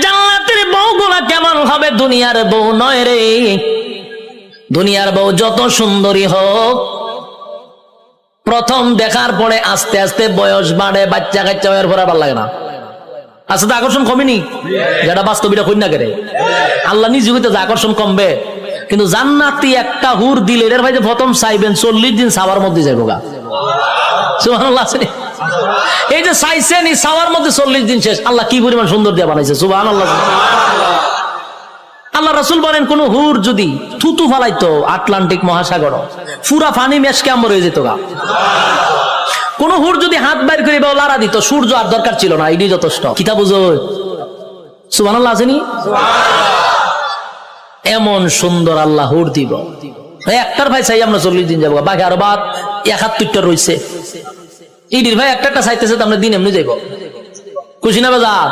জান্নাতের বউগুলা কেমন হবে? দুনিয়ার বউ নয় রে। দুনিয়ার বউ যত সুন্দরী হোক, প্রথম দেখার পরে আস্তে আস্তে বয়স বাড়ে, বাচ্চা কাচ্চা হওয়ার পর আর ভালো লাগে না। আচ্ছা, তো আকর্ষণ কমেনি? যেটা বাস্তবিটা কই না করে আল্লাহ নিজে হইতে যে আকর্ষণ কমবে, কিন্তু জান্নাতি একটা হুর দিলে এর ভাই যে প্রথম চাইবেন 40 দিন সাওয়ার মধ্যে যাইব গা। সুবহানাল্লাহ। এই যে চাইছেন এই সাওয়ার মধ্যে 40 দিন শেষ। আল্লাহ কি পরিমাণ সুন্দর দিয়ে বানাইছে, সুবহানাল্লাহ। আল্লাহ রাসূল বলেন, কোন হুর যদি থুতু ফালাইতো আটলান্টিক মহাসাগর, পুরা পানি মেশকে আমর হয়ে যেত গা। কোন হুর যদি হাত বাইর করে লাড়া দিত, সূর্য আর দরকার ছিল না, এটাই যথেষ্ট। কিতা বুঝো? সুবহানাল্লাহ আসেনি? এমন সুন্দর আল্লাহ হুর দিব। একটার ভাই চাই আমরা 40 দিন যাবো, বাকি আরো বাদ 71টা রয়েছে। ইডির ভাই একটা চাইতেছে, তো আমরা দিন এমনি যাইব। খুশি না বাজার?